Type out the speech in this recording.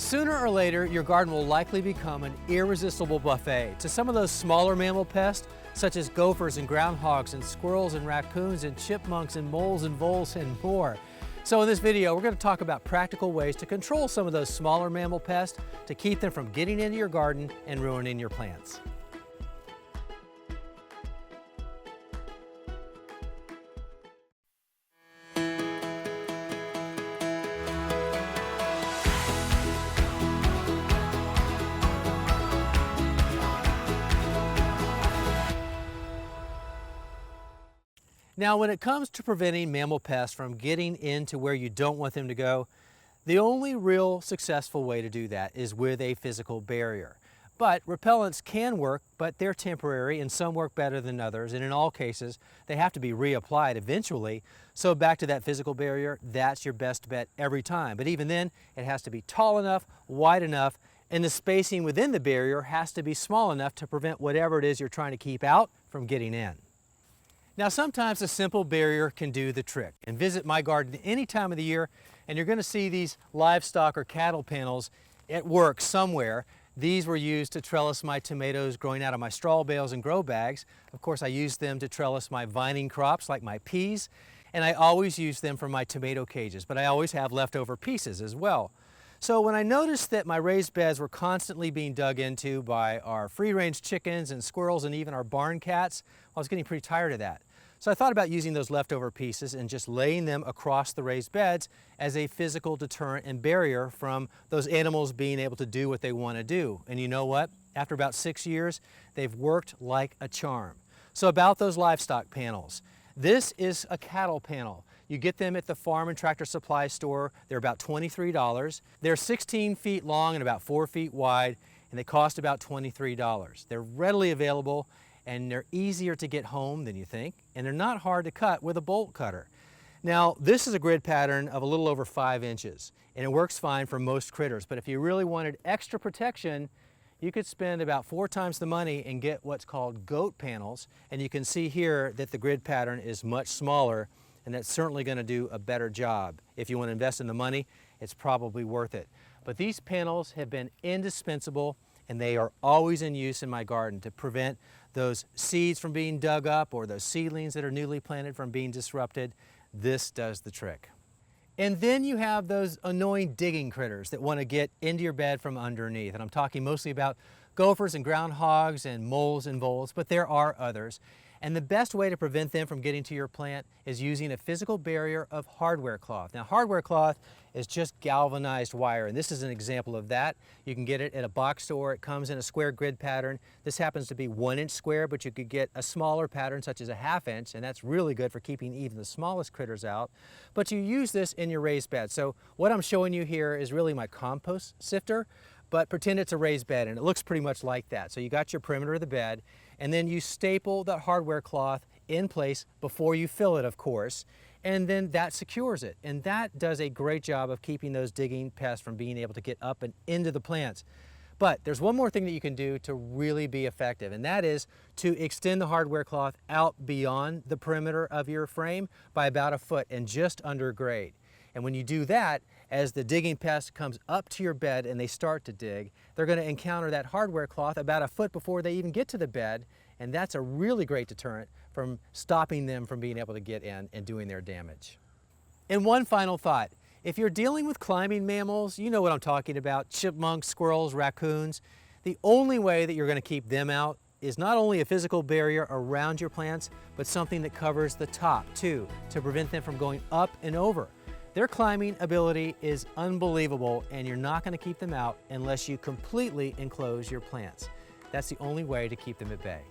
Sooner or later, your garden will likely become an irresistible buffet to some of those smaller mammal pests, such as gophers and groundhogs and squirrels and raccoons and chipmunks and moles and voles and more. So in this video, we're going to talk about practical ways to control some of those smaller mammal pests to keep them from getting into your garden and ruining your plants. Now, when it comes to preventing mammal pests from getting into where you don't want them to go, the only real successful way to do that is with a physical barrier. But repellents can work, but they're temporary and some work better than others, and in all cases, they have to be reapplied eventually. So back to that physical barrier, that's your best bet every time. But even then, it has to be tall enough, wide enough, and the spacing within the barrier has to be small enough to prevent whatever it is you're trying to keep out from getting in. Now, sometimes a simple barrier can do the trick. And visit my garden any time of the year, and you're going to see these livestock or cattle panels at work somewhere. These were used to trellis my tomatoes growing out of my straw bales and grow bags. Of course, I use them to trellis my vining crops like my peas, and I always use them for my tomato cages, but I always have leftover pieces as well. So when I noticed that my raised beds were constantly being dug into by our free-range chickens and squirrels and even our barn cats, I was getting pretty tired of that. So I thought about using those leftover pieces and just laying them across the raised beds as a physical deterrent and barrier from those animals being able to do what they want to do. And you know what? After about 6 years, they've worked like a charm. So about those livestock panels. This is a cattle panel. You get them at the farm and tractor supply store. They're about $23. They're 16 feet long and about 4 feet wide, and they cost about $23. They're readily available, and they're easier to get home than you think, and they're not hard to cut with a bolt cutter. Now, this is a grid pattern of a little over 5 inches, and it works fine for most critters, but if you really wanted extra protection, you could spend about 4 times the money and get what's called goat panels, and you can see here that the grid pattern is much smaller, and that's certainly going to do a better job. If you want to invest in the money, it's probably worth it. But these panels have been indispensable, and they are always in use in my garden to prevent those seeds from being dug up or those seedlings that are newly planted from being disrupted. This does the trick. And then you have those annoying digging critters that want to get into your bed from underneath. And I'm talking mostly about gophers and groundhogs and moles and voles, but there are others. And the best way to prevent them from getting to your plant is using a physical barrier of hardware cloth. Now, hardware cloth is just galvanized wire, and this is an example of that. You can get it at a box store. It comes in a square grid pattern. This happens to be 1 inch square, but you could get a smaller pattern such as a 1/2 inch, and that's really good for keeping even the smallest critters out. But you use this in your raised bed. So what I'm showing you here is really my compost sifter, but pretend it's a raised bed, and it looks pretty much like that. So you got your perimeter of the bed, and then you staple that hardware cloth in place before you fill it, of course, and then that secures it. And that does a great job of keeping those digging pests from being able to get up and into the plants. But there's one more thing that you can do to really be effective, and that is to extend the hardware cloth out beyond the perimeter of your frame by about 1 foot and just under grade. And when you do that, as the digging pest comes up to your bed and they start to dig, they're going to encounter that hardware cloth about 1 foot before they even get to the bed, and that's a really great deterrent from stopping them from being able to get in and doing their damage. And one final thought. If you're dealing with climbing mammals, you know what I'm talking about, chipmunks, squirrels, raccoons, the only way that you're going to keep them out is not only a physical barrier around your plants, but something that covers the top too, to prevent them from going up and over. Their climbing ability is unbelievable, and you're not going to keep them out unless you completely enclose your plants. That's the only way to keep them at bay.